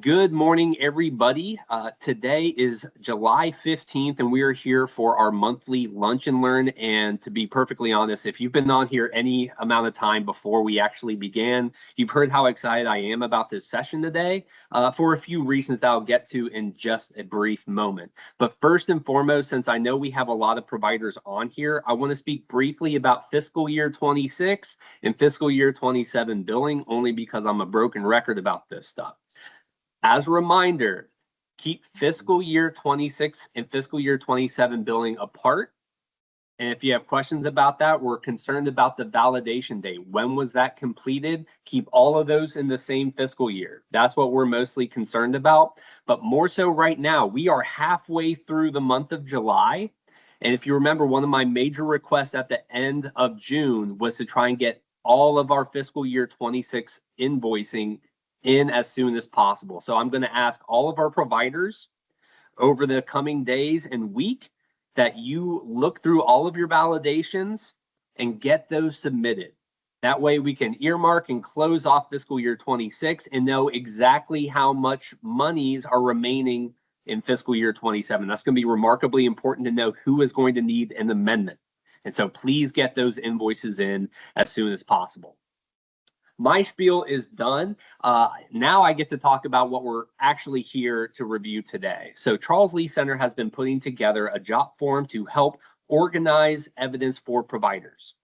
Good morning, everybody. Today is July 15th, and we are here for our monthly Lunch and Learn. And to be perfectly honest, if you've been on here any amount of time before we actually began, you've heard how excited I am about this session today for a few reasons that I'll get to in just a brief moment. But first and foremost, since I know we have a lot of providers on here, I want to speak briefly about fiscal year 26 and fiscal year 27 billing, only because I'm a broken record about this stuff. As a reminder, keep fiscal year 26 and fiscal year 27 billing apart. And if you have questions about that, we're concerned about the validation date. When was that completed? Keep all of those in the same fiscal year. That's what we're mostly concerned about. But more so right now, we are halfway through the month of July. And if you remember, one of my major requests at the end of June was to try and get all of our fiscal year 26 invoicing in as soon as possible. So I'm going to ask all of our providers over the coming days and week that you look through all of your validations and get those submitted. That way we can earmark and close off fiscal year 26 and know exactly how much monies are remaining in fiscal year 27. That's going to be remarkably important to know who is going to need an amendment. And so please get those invoices in as soon as possible. My spiel is done. Now I get to talk about what we're actually here to review today. So Charles Lea Center has been putting together a job form to help organize evidence for providers.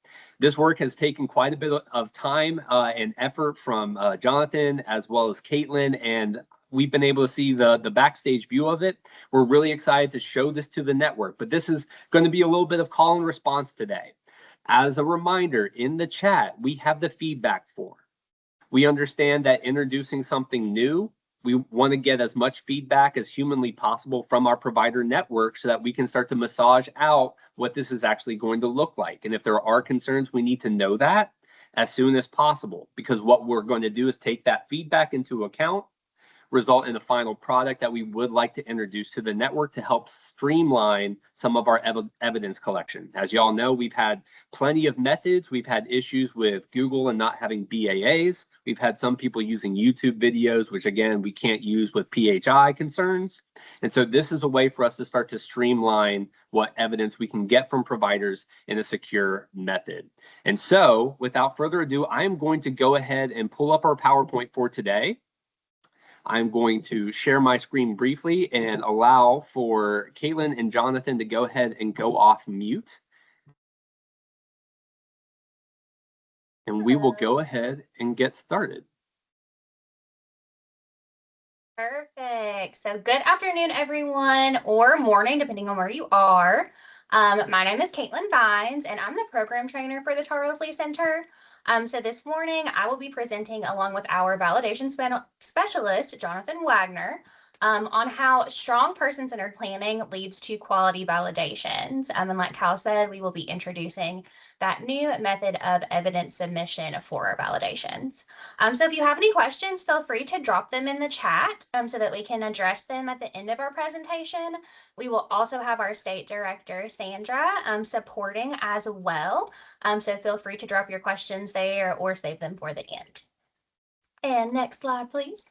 This work has taken quite a bit of time and effort from Jonathan as well as Caitlin, and we've been able to see the backstage view of it. We're really excited to show this to the network, but this is going to be a little bit of call and response today. As a reminder, in the chat, we have the feedback form. We understand that introducing something new, we want to get as much feedback as humanly possible from our provider network so that we can start to massage out what this is actually going to look like. And if there are concerns, we need to know that as soon as possible, because what we're going to do is take that feedback into account, result in a final product that we would like to introduce to the network to help streamline some of our evidence collection. As y'all know, we've had plenty of methods. We've had issues with Google and not having BAAs. We've had some people using YouTube videos, which again, we can't use with PHI concerns. And so this is a way for us to start to streamline what evidence we can get from providers in a secure method. And so without further ado, I'm going to go ahead and pull up our PowerPoint for today. I'm going to share my screen briefly and allow for Caitlin and Jonathan to go ahead and go off mute. And we will go ahead and get started. Perfect. So good afternoon, everyone, or morning, depending on where you are. My name is Caitlin Vines, and I'm the program trainer for the Charles Lea Center. So this morning, I will be presenting along with our validation specialist, Jonathan Wagner, on how strong person-centered planning leads to quality validations. And like Cal said, we will be introducing that new method of evidence submission for our validations. So if you have any questions, feel free to drop them in the chat so that we can address them at the end of our presentation. We will also have our state director, Sandra, supporting as well. So feel free to drop your questions there or save them for the end. And next slide, please.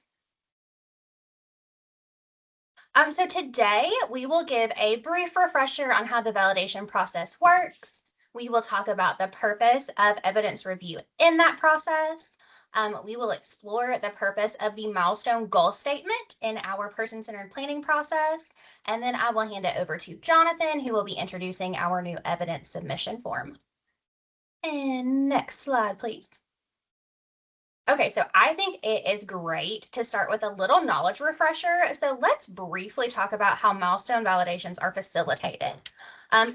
So today we will give a brief refresher on how the validation process works. We will talk about the purpose of evidence review in that process. We will explore the purpose of the milestone goal statement in our person-centered planning process. And then I will hand it over to Jonathan, who will be introducing our new evidence submission form. And next slide, please. Okay, so I think it is great to start with a little knowledge refresher. So let's briefly talk about how milestone validations are facilitated.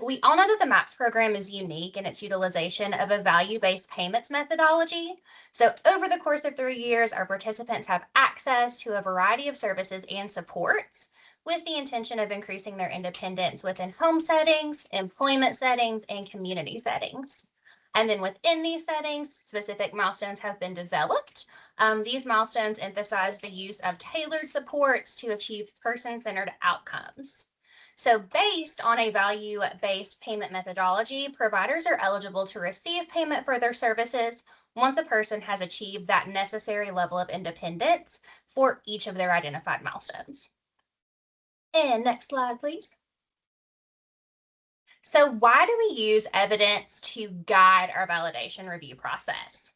We all know that the MAPS program is unique in its utilization of a value-based payments methodology. So over the course of 3 years, our participants have access to a variety of services and supports with the intention of increasing their independence within home settings, employment settings, and community settings. And then within these settings, specific milestones have been developed. These milestones emphasize the use of tailored supports to achieve person-centered outcomes. So based on a value-based payment methodology, providers are eligible to receive payment for their services once a person has achieved that necessary level of independence for each of their identified milestones. And next slide, please. So why do we use evidence to guide our validation review process?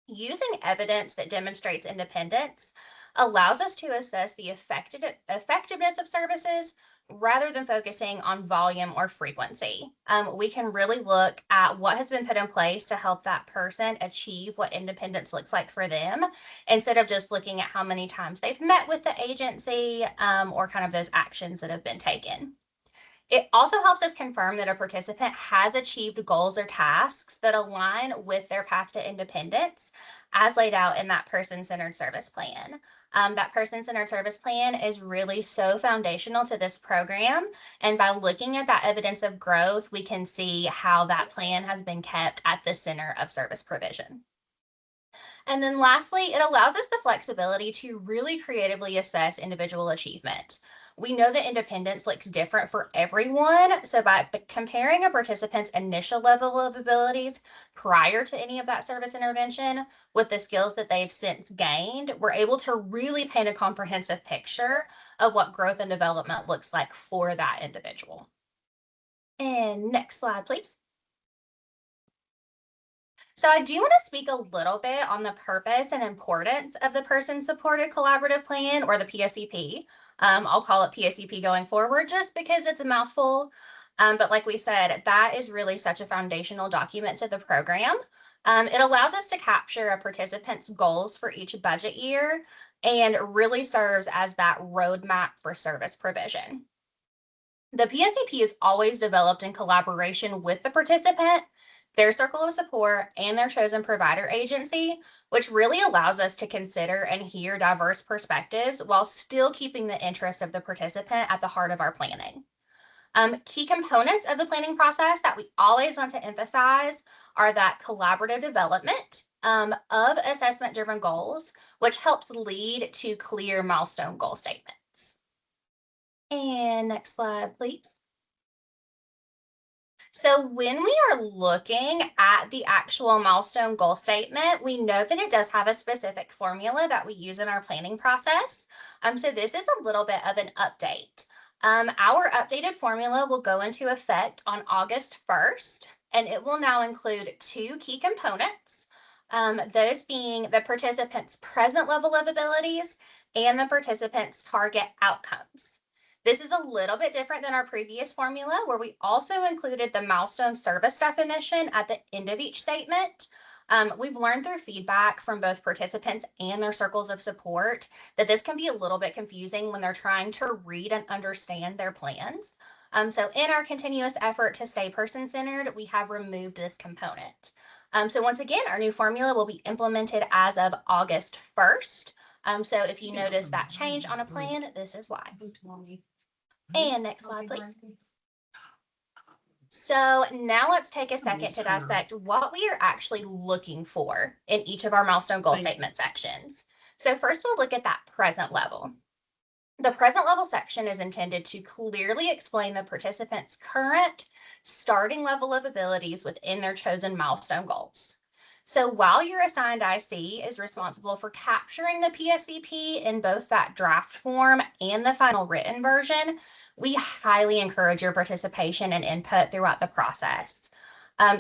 Using evidence that demonstrates independence allows us to assess the effectiveness of services rather than focusing on volume or frequency. We can really look at what has been put in place to help that person achieve what independence looks like for them, instead of just looking at how many times they've met with the agency or kind of those actions that have been taken. It also helps us confirm that a participant has achieved goals or tasks that align with their path to independence as laid out in that person-centered service plan. That person-centered service plan is really so foundational to this program. And by looking at that evidence of growth, we can see how that plan has been kept at the center of service provision. And then lastly, it allows us the flexibility to really creatively assess individual achievement. We know that independence looks different for everyone. So by comparing a participant's initial level of abilities prior to any of that service intervention with the skills that they've since gained, we're able to really paint a comprehensive picture of what growth and development looks like for that individual. And next slide, please. So I do want to speak a little bit on the purpose and importance of the person-supported collaborative plan, or the PSEP. I'll call it PSEP going forward just because it's a mouthful. But like we said, that is really such a foundational document to the program. It allows us to capture a participant's goals for each budget year and really serves as that roadmap for service provision. The PSEP is always developed in collaboration with the participant, their circle of support, and their chosen provider agency, which really allows us to consider and hear diverse perspectives while still keeping the interest of the participant at the heart of our planning. Key components of the planning process that we always want to emphasize are that collaborative development of assessment-driven goals, which helps lead to clear milestone goal statements. And next slide, please. So when we are looking at the actual milestone goal statement, we know that it does have a specific formula that we use in our planning process. So this is a little bit of an update. Our updated formula will go into effect on August 1st, and it will now include two key components, those being the participant's present level of abilities and the participant's target outcomes. This is a little bit different than our previous formula, where we also included the milestone service definition at the end of each statement. We've learned through feedback from both participants and their circles of support that this can be a little bit confusing when they're trying to read and understand their plans. So in our continuous effort to stay person-centered, we have removed this component. So once again, our new formula will be implemented as of August 1st. So if you notice that change on a plan, this is why. And next slide, please. So now let's take a second to dissect what we are actually looking for in each of our milestone goal statement sections. So first we'll look at that present level. The present level section is intended to clearly explain the participant's current starting level of abilities within their chosen milestone goals. So while your assigned IC is responsible for capturing the PSEP in both that draft form and the final written version, we highly encourage your participation and input throughout the process.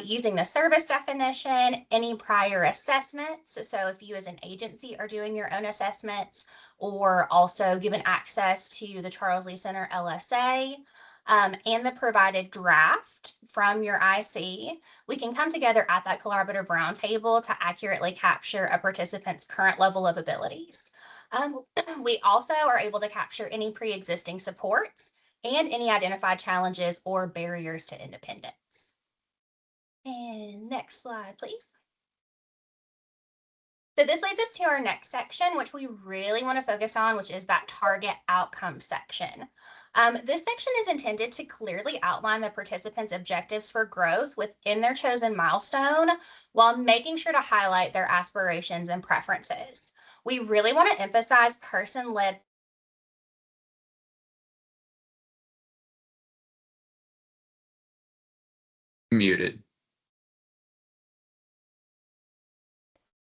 Using the service definition, any prior assessments, so if you as an agency are doing your own assessments, or also given access to the Charles Lea Center LSA, and the provided draft from your IC, we can come together at that collaborative roundtable to accurately capture a participant's current level of abilities. We also are able to capture any pre-existing supports and any identified challenges or barriers to independence. And next slide, please. So this leads us to our next section, which we really want to focus on, which is that target outcome section. This section is intended to clearly outline the participants' objectives for growth within their chosen milestone while making sure to highlight their aspirations and preferences. We really want to emphasize person-led. Muted.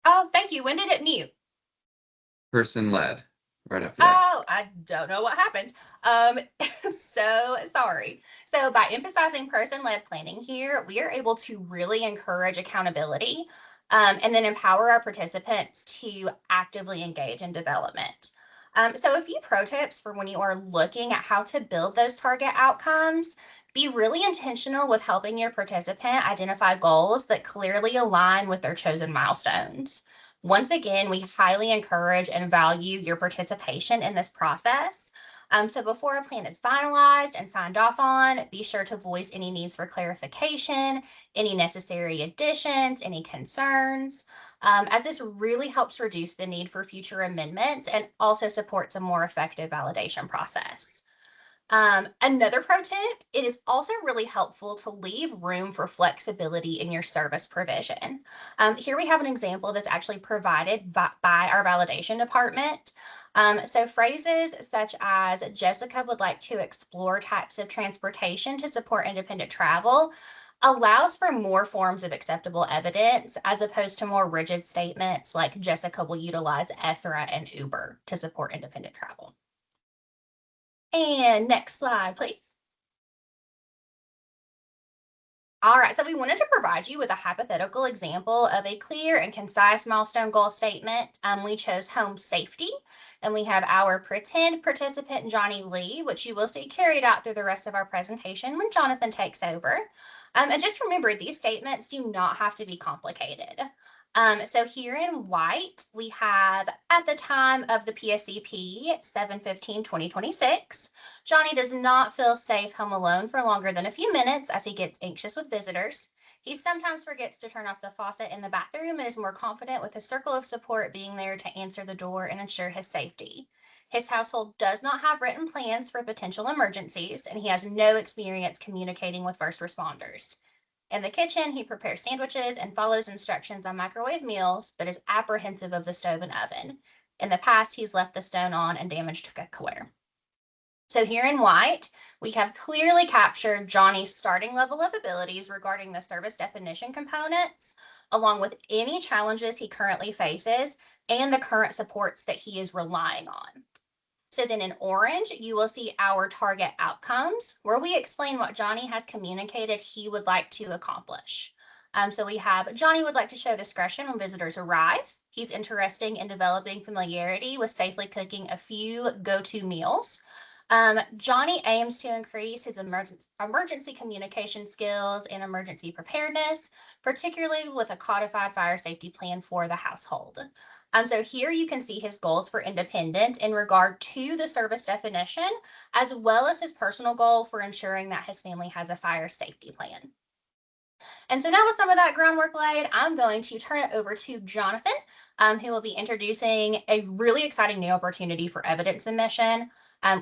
Oh, thank you. When did it mute? Person led, right after that. Oh, I don't know what happened. Um, so sorry. So by emphasizing person-led planning here, we are able to really encourage accountability, and then empower our participants to actively engage in development. So a few pro tips for when you are looking at how to build those target outcomes. Be really intentional with helping your participant identify goals that clearly align with their chosen milestones. Once again, we highly encourage and value your participation in this process. So before a plan is finalized and signed off on, be sure to voice any needs for clarification, any necessary additions, any concerns, as this really helps reduce the need for future amendments and also supports a more effective validation process. Another pro tip, it is also really helpful to leave room for flexibility in your service provision. Here we have an example that's actually provided by our validation department. So phrases such as Jessica would like to explore types of transportation to support independent travel allows for more forms of acceptable evidence as opposed to more rigid statements like Jessica will utilize Ethra and Uber to support independent travel. And next slide, please. All right, so we wanted to provide you with a hypothetical example of a clear and concise milestone goal statement. We chose home safety, and we have our pretend participant, Johnny Lee, which you will see carried out through the rest of our presentation when Jonathan takes over. And just remember, these statements do not have to be complicated. So here in white, we have at the time of the PSCP 7/15/2026, Johnny does not feel safe home alone for longer than a few minutes as he gets anxious with visitors. He sometimes forgets to turn off the faucet in the bathroom and is more confident with his circle of support being there to answer the door and ensure his safety. His household does not have written plans for potential emergencies, and he has no experience communicating with first responders. In the kitchen, he prepares sandwiches and follows instructions on microwave meals, but is apprehensive of the stove and oven. In the past, he's left the stone on and damaged cookware. So here in white, we have clearly captured Johnny's starting level of abilities regarding the service definition components, along with any challenges he currently faces and the current supports that he is relying on. So then in orange, you will see our target outcomes where we explain what Johnny has communicated he would like to accomplish. So we have Johnny would like to show discretion when visitors arrive. He's interested in developing familiarity with safely cooking a few go-to meals. Johnny aims to increase his emergency communication skills and emergency preparedness, particularly with a codified fire safety plan for the household. So here you can see his goals for independent in regard to the service definition, as well as his personal goal for ensuring that his family has a fire safety plan. And so now with some of that groundwork laid, I'm going to turn it over to Jonathan, who will be introducing a really exciting new opportunity for evidence submission.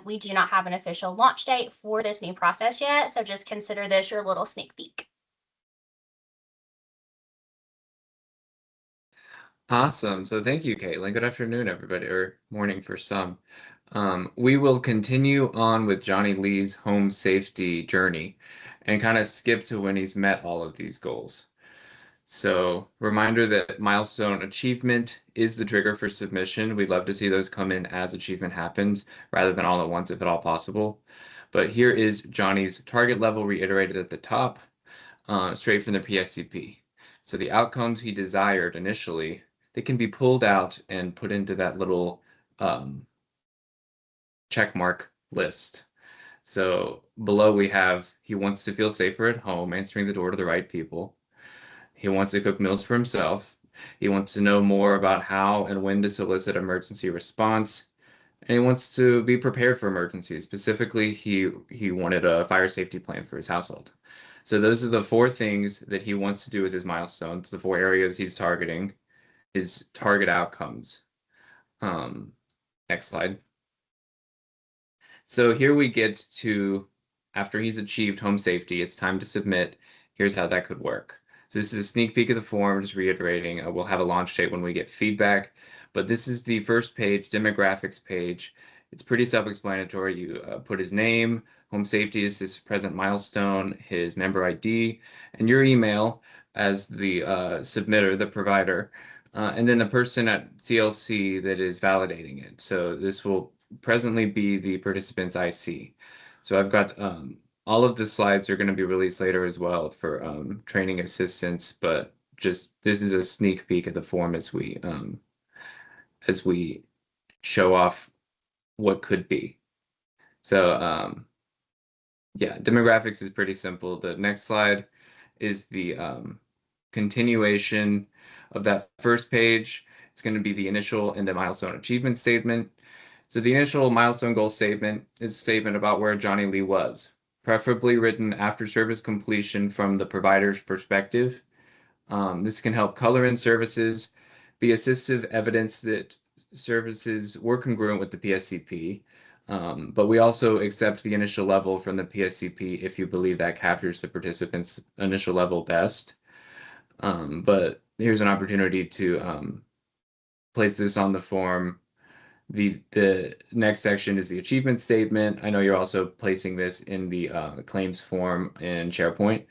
We do not have an official launch date for this new process yet, so just consider this your little sneak peek. Awesome. So thank you, Caitlin. Good afternoon, everybody, or morning for some. We will continue on with Johnny Lee's home safety journey and kind of skip to when he's met all of these goals. So reminder that milestone achievement is the trigger for submission. We'd love to see those come in as achievement happens rather than all at once if at all possible. But here is Johnny's target level reiterated at the top, straight from the PSCP. So the outcomes he desired initially, they can be pulled out and put into that little check mark list. So below we have, he wants to feel safer at home, answering the door to the right people. He wants to cook meals for himself. He wants to know more about how and when to solicit emergency response. And he wants to be prepared for emergencies. Specifically, he wanted a fire safety plan for his household. So those are the four things that he wants to do with his milestones, the four areas he's targeting, his target outcomes. Next slide. So here we get to, after he's achieved home safety, it's time to submit. Here's how that could work. So this is a sneak peek of the form, just reiterating, we'll have a launch date when we get feedback. But this is the first page, demographics page. It's pretty self-explanatory. You put his name, home safety is his present milestone, his member ID, and your email as the submitter, the provider. and then a person at CLC that is validating it. So this will presently be the participant's IC. So I've got all of the slides are going to be released later as well for training assistance, but just this is a sneak peek of the form as we show off what could be. So yeah, demographics is pretty simple. The next slide is the continuation of that first page. It's going to be the initial and the milestone achievement statement. So the initial milestone goal statement is a statement about where Johnny Lea was, preferably written after service completion from the provider's perspective. This can help color in services, be assistive evidence that services were congruent with the PSCP, but we also accept the initial level from the PSCP if you believe that captures the participant's initial level best. But here's an opportunity to place this on the form. The next section is the achievement statement. I know you're also placing this in the claims form in SharePoint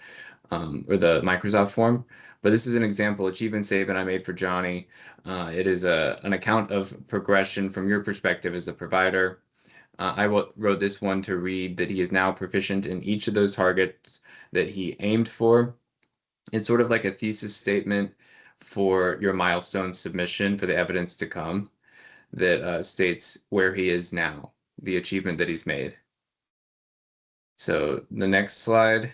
or the Microsoft form, but this is an example achievement statement I made for Johnny. It is an account of progression from your perspective as the provider. I wrote this one to read that he is now proficient in each of those targets that he aimed for. It's sort of like a thesis statement for your milestone submission for the evidence to come that states where he is now, the achievement that he's made. So the next slide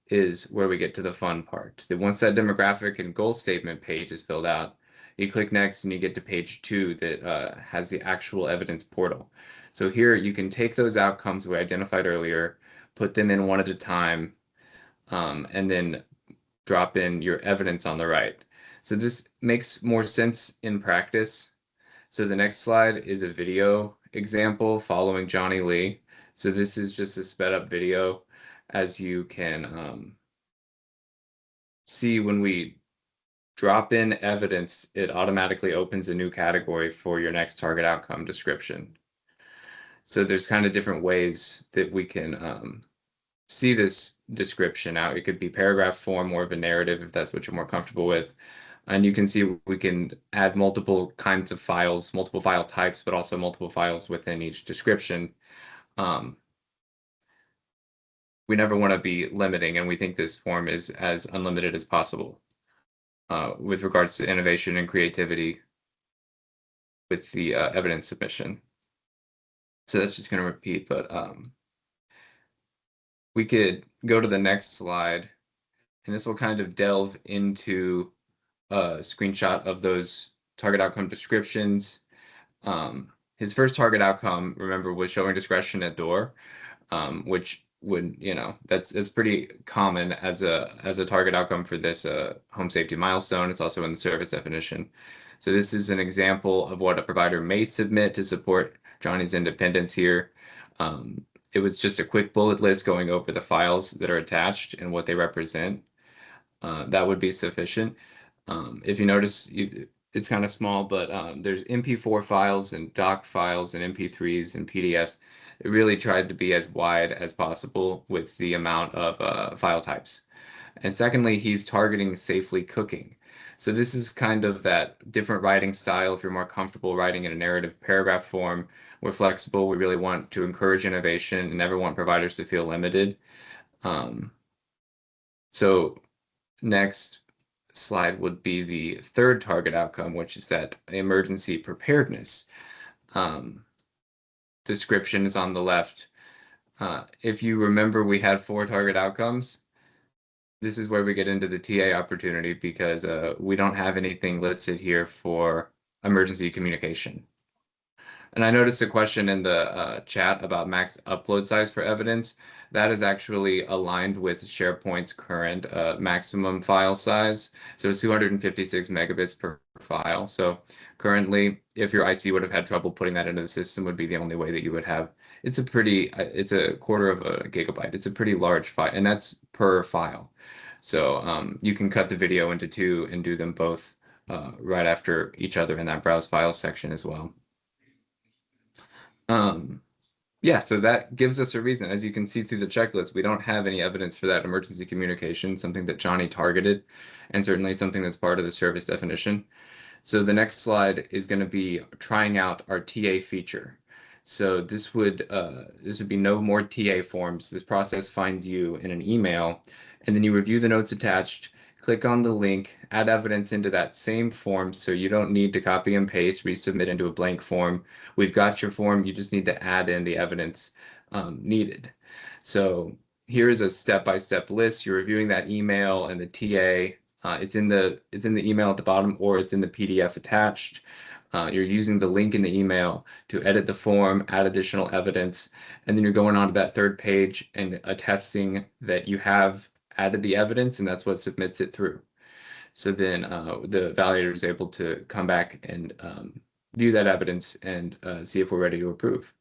is where we get to the fun part. Once that demographic and goal statement page is filled out, you click next and you get to page 2 that has the actual evidence portal. So here you can take those outcomes we identified earlier, put them in one at a time, and then drop in your evidence on the right. So this makes more sense in practice. So the next slide is a video example following Johnny Lea. So this is just a sped up video. As you can see, when we drop in evidence, it automatically opens a new category for your next target outcome description. So there's kind of different ways that we can see this description out. It could be paragraph form, more of a narrative if that's what you're more comfortable with. And you can see we can add multiple kinds of files, multiple file types, but also multiple files within each description. We never want to be limiting, and we think this form is as unlimited as possible with regards to innovation and creativity with the evidence submission. So that's just going to repeat, but we could go to the next slide, and this will kind of delve into a screenshot of those target outcome descriptions. His first target outcome, remember, was showing discretion at door, which would, it's pretty common as a target outcome for this home safety milestone. It's also in the service definition. So this is an example of what a provider may submit to support Johnny's independence here. It was just a quick bullet list going over the files that are attached and what they represent. That would be sufficient. If you notice, it's kind of small, but there's MP4 files and doc files and MP3s and PDFs. It really tried to be as wide as possible with the amount of file types. And secondly, he's targeting safely cooking. So this is kind of that different writing style. If you're more comfortable writing in a narrative paragraph form, we're flexible. We really want to encourage innovation and never want providers to feel limited. So next slide would be the third target outcome, which is that emergency preparedness. Description is on the left. If you remember, we had 4 target outcomes. This is where we get into the TA opportunity because we don't have anything listed here for emergency communication. And I noticed a question in the chat about max upload size for evidence. That is actually aligned with SharePoint's current maximum file size. So it's 256 megabits per file. So currently, if your IC would have had trouble putting that into the system, would be the only way that you would have. It's a quarter of a gigabyte. It's a pretty large file, and that's per file. So you can cut the video into 2 and do them both right after each other in that browse files section as well. Yeah, so that gives us a reason. As you can see through the checklist, we don't have any evidence for that emergency communication, something that Johnny targeted, and certainly something that's part of the service definition. So the next slide is going to be trying out our TA feature. So this would be no more TA forms. This process finds you in an email, and then you review the notes attached, click on the link, add evidence into that same form, so you don't need to copy and paste, resubmit into a blank form. We've got your form, you just need to add in the evidence needed. So here is a step-by-step list. You're reviewing that email and the TA. It's in the email at the bottom, or it's in the PDF attached. You're using the link in the email to edit the form, add additional evidence, and then you're going on to that third page and attesting that you have added the evidence, and that's what submits it through. So then the validator is able to come back and view that evidence and see if we're ready to approve.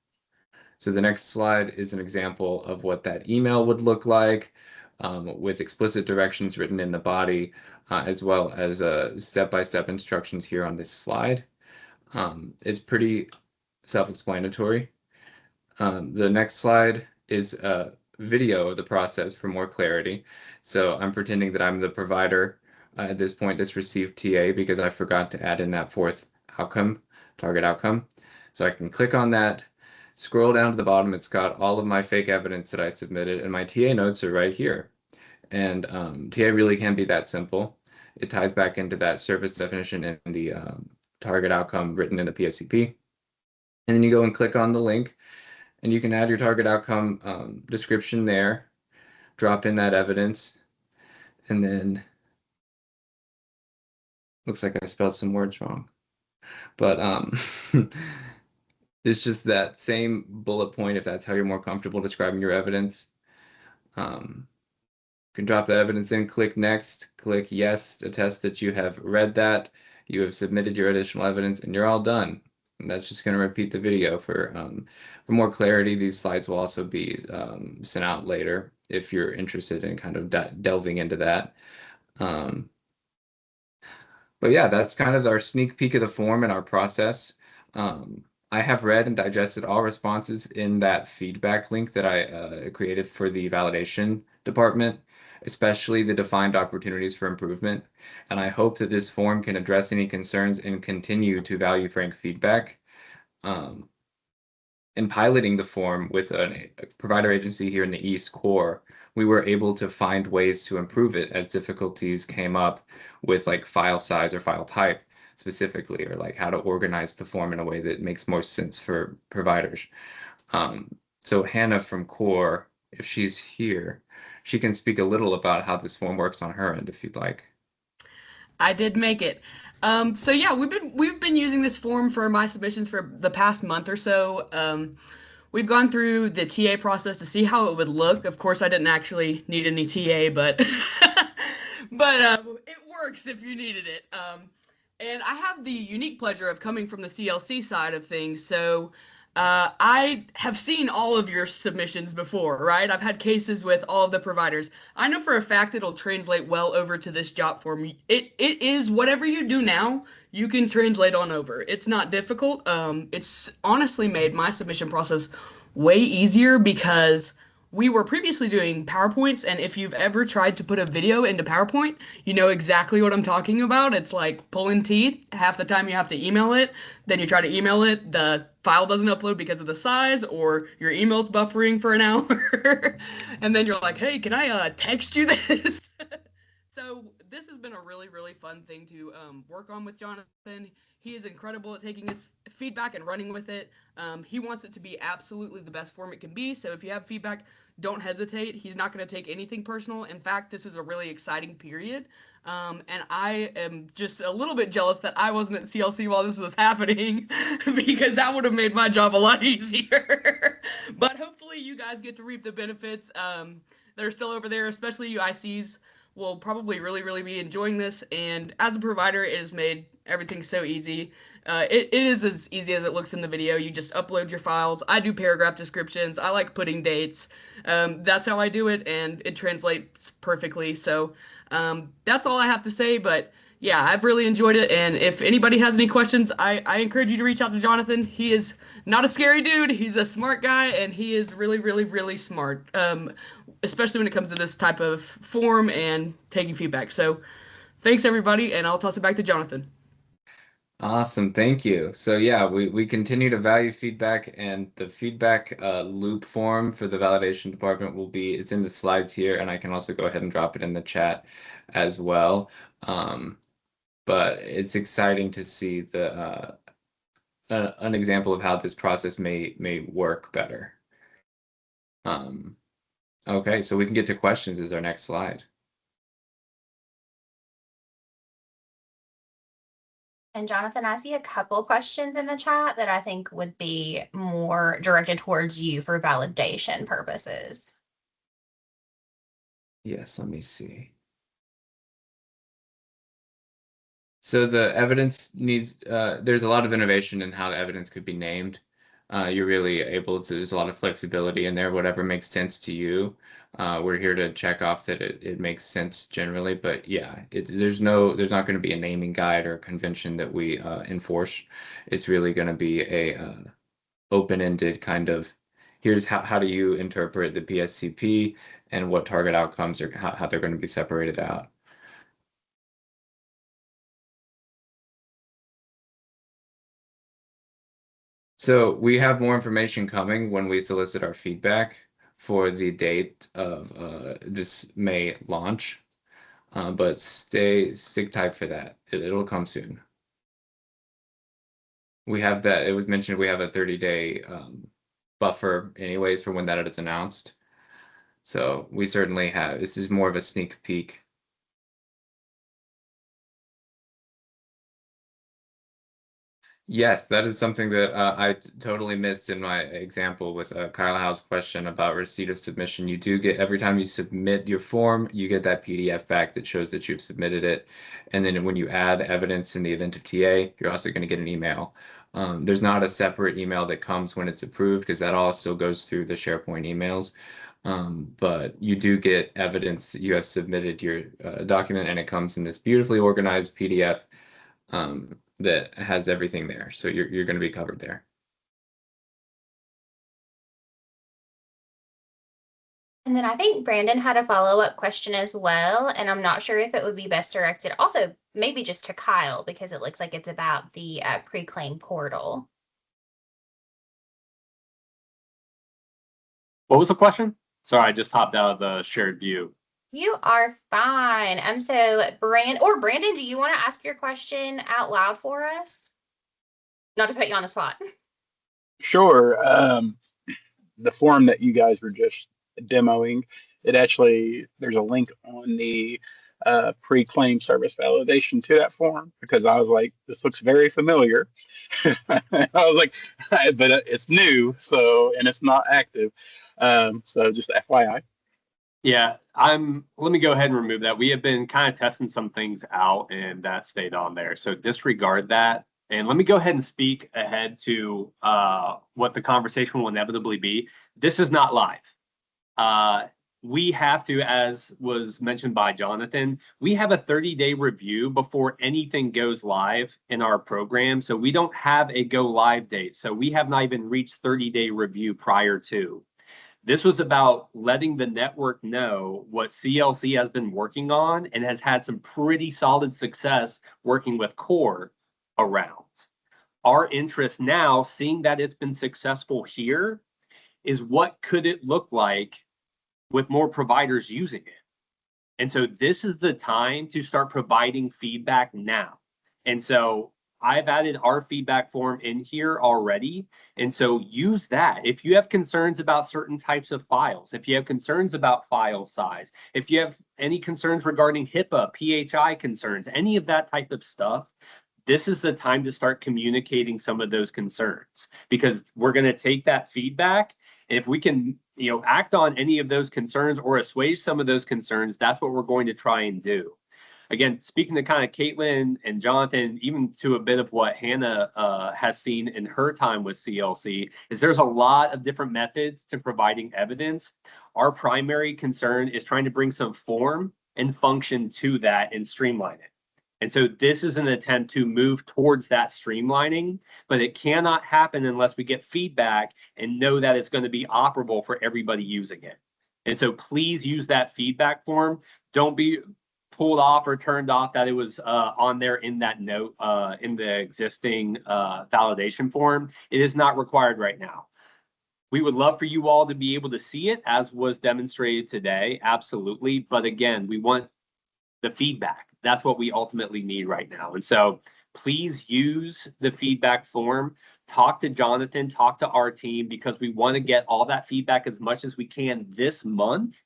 So the next slide is an example of what that email would look like, with explicit directions written in the body, as well as step-by-step instructions here on this slide. It's pretty self-explanatory. The next slide is a video of the process for more clarity. So I'm pretending that I'm the provider at this point that's received TA because I forgot to add in that fourth outcome, target outcome. So I can click on that, scroll down to the bottom. It's got all of my fake evidence that I submitted, and my TA notes are right here. And TA really can be that simple. It ties back into that service definition and the target outcome written in the PSCP. And then you go and click on the link, and you can add your target outcome description there, drop in that evidence, and then looks like I spelled some words wrong. But it's just that same bullet point if that's how you're more comfortable describing your evidence. You can drop that evidence in, click next, click yes, attest that you have read that, you have submitted your additional evidence, and you're all done. And that's just going to repeat the video for more clarity. These slides will also be sent out later if you're interested in kind of delving into that. But yeah, that's kind of our sneak peek of the form and our process. I have read and digested all responses in that feedback link that I created for the validation department, especially the defined opportunities for improvement. And I hope that this form can address any concerns and continue to value frank feedback. In piloting the form with a provider agency here in the East Core, we were able to find ways to improve it as difficulties came up with like file size or file type specifically, or like how to organize the form in a way that makes more sense for providers. So Hannah from Core, if she's here, she can speak a little about how this form works on her end, if you'd like. I did make it. So yeah, we've been using this form for my submissions for the past month or so. We've gone through the TA process to see how it would look. Of course, I didn't actually need any TA, but it works if you needed it. And I have the unique pleasure of coming from the CLC side of things, so I have seen all of your submissions before, right? I've had cases with all of the providers. I know for a fact it'll translate well over to this job form. It is whatever you do now, you can translate on over. It's not difficult. It's honestly made my submission process way easier because we were previously doing PowerPoints, and if you've ever tried to put a video into PowerPoint, you know exactly what I'm talking about. It's like pulling teeth. Half the time you have to email it, then you try to email it, the file doesn't upload because of the size, or your email's buffering for an hour, and then you're like, hey, can I text you this? So this has been a really, really fun thing to work on with Jonathan. He is incredible at taking his feedback and running with it. He wants it to be absolutely the best form it can be. So if you have feedback, don't hesitate. He's not going to take anything personal. In fact, this is a really exciting period. And I am just a little bit jealous that I wasn't at CLC while this was happening because that would have made my job a lot easier. But hopefully you guys get to reap the benefits that are still over there, especially you ICs will probably really be enjoying this. And as a provider, it has made everything so easy. It is as easy as it looks in the video. You just upload your files. I do paragraph descriptions. I like putting dates. That's how I do it, and it translates perfectly. So that's all I have to say. But yeah, I've really enjoyed it. And if anybody has any questions, I encourage you to reach out to Jonathan. He is not a scary dude. He's a smart guy, and he is really smart, especially when it comes to this type of form and taking feedback. So thanks, everybody, and I'll toss it back to Jonathan. Awesome, thank you. So yeah, we continue to value feedback, and the feedback loop form for the validation department it's in the slides here, and I can also go ahead and drop it in the chat as well. But it's exciting to see an example of how this process may work better. Okay, so we can get to questions as our next slide. And Jonathan, I see a couple questions in the chat that I think would be more directed towards you for validation purposes. Yes, let me see. So the evidence needs, there's a lot of innovation in how the evidence could be named. You're really able to, there's a lot of flexibility in there, whatever makes sense to you. We're here to check off that it makes sense generally, but yeah, there's not going to be a naming guide or a convention that we enforce. It's really going to be a open-ended kind of, here's how do you interpret the PSCP and what target outcomes or how they're going to be separated out. So we have more information coming when we solicit our feedback for the date of this May launch, but stick tight for that. It'll come soon. We have that, it was mentioned we have a 30-day buffer anyways for when that is announced. So we certainly have, this is more of a sneak peek. Yes, that is something that I totally missed in my example with Kyle Howe's question about receipt of submission. You do get, every time you submit your form, you get that PDF back that shows that you've submitted it. And then when you add evidence in the event of TA, you're also going to get an email. There's not a separate email that comes when it's approved because that all still goes through the SharePoint emails. But you do get evidence that you have submitted your document, and it comes in this beautifully organized PDF that has everything there. So you're going to be covered there. And then I think Brandon had a follow-up question as well, and I'm not sure if it would be best directed also maybe just to Kyle because it looks like it's about the pre-claim portal. What was the question? Sorry, I just hopped out of the shared view. You are fine. So Brandon, do you want to ask your question out loud for us? Not to put you on the spot. Sure. The form that you guys were just demoing, there's a link on the pre-claim service validation to that form because I was like, this looks very familiar. I was like, but it's new, and it's not active. So just FYI. Yeah, let me go ahead and remove that. We have been kind of testing some things out and that stayed on there. So disregard that. And let me go ahead and speak ahead to what the conversation will inevitably be. This is not live. We have to, as was mentioned by Jonathan, we have a 30-day review before anything goes live in our program. So we don't have a go live date. So we have not even reached 30-day review prior to. This was about letting the network know what CLC has been working on and has had some pretty solid success working with core around. Our interest now, seeing that it's been successful here, is what could it look like with more providers using it? And so this is the time to start providing feedback now. And so I've added our feedback form in here already. And so use that. If you have concerns about certain types of files, if you have concerns about file size, if you have any concerns regarding HIPAA, PHI concerns, any of that type of stuff, this is the time to start communicating some of those concerns because we're going to take that feedback. And if we can, act on any of those concerns or assuage some of those concerns, that's what we're going to try and do. Again, speaking to kind of Caitlin and Jonathan, even to a bit of what Hannah has seen in her time with CLC, is there's a lot of different methods to providing evidence. Our primary concern is trying to bring some form and function to that and streamline it. And so this is an attempt to move towards that streamlining, but it cannot happen unless we get feedback and know that it's going to be operable for everybody using it. And so please use that feedback form. Don't be pulled off or turned off that it was on there in that note in the existing validation form. It is not required right now. We would love for you all to be able to see it as was demonstrated today, absolutely. But again, we want the feedback. That's what we ultimately need right now. And so please use the feedback form. Talk to Jonathan, talk to our team, because we want to get all that feedback as much as we can this month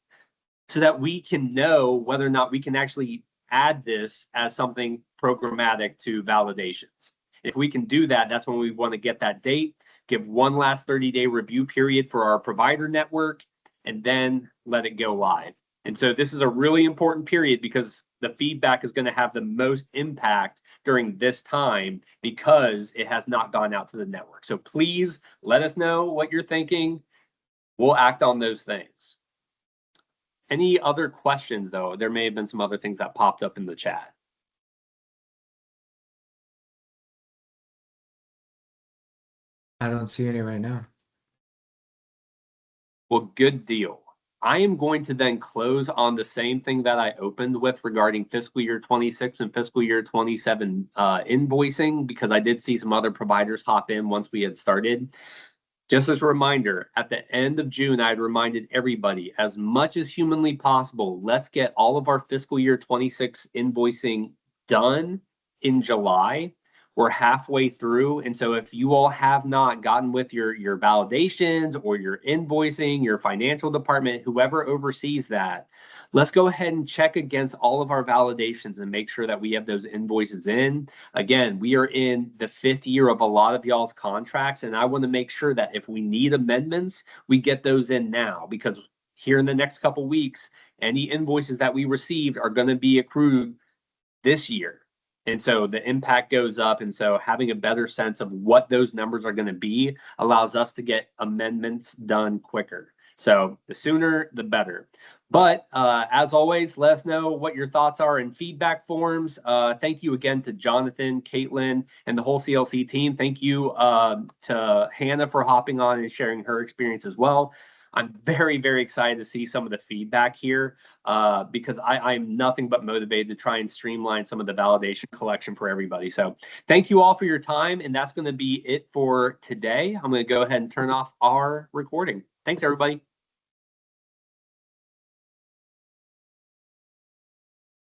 so that we can know whether or not we can actually add this as something programmatic to validations. If we can do that, that's when we want to get that date, give one last 30-day review period for our provider network, and then let it go live. And so this is a really important period because the feedback is going to have the most impact during this time because it has not gone out to the network. So please let us know what you're thinking. We'll act on those things. Any other questions, though? There may have been some other things that popped up in the chat. I don't see any right now. Well, good deal. I am going to then close on the same thing that I opened with regarding fiscal year 26 and fiscal year 27 invoicing, because I did see some other providers hop in once we had started. Just as a reminder, at the end of June, I had reminded everybody, as much as humanly possible, let's get all of our fiscal year 26 invoicing done in July. We're halfway through. And so if you all have not gotten with your validations or your invoicing, your financial department, whoever oversees that, let's go ahead and check against all of our validations and make sure that we have those invoices in. Again, we are in the 5th year of a lot of y'all's contracts, and I want to make sure that if we need amendments, we get those in now, because here in the next couple weeks, any invoices that we received are going to be accrued this year. And so the impact goes up. And so having a better sense of what those numbers are going to be allows us to get amendments done quicker. So the sooner, the better. But as always, let us know what your thoughts are in feedback forms. Thank you again to Jonathan, Caitlin, and the whole CLC team. Thank you to Hannah for hopping on and sharing her experience as well. I'm very, very excited to see some of the feedback here because I'm nothing but motivated to try and streamline some of the validation collection for everybody. So thank you all for your time. And that's going to be it for today. I'm going to go ahead and turn off our recording. Thanks, everybody.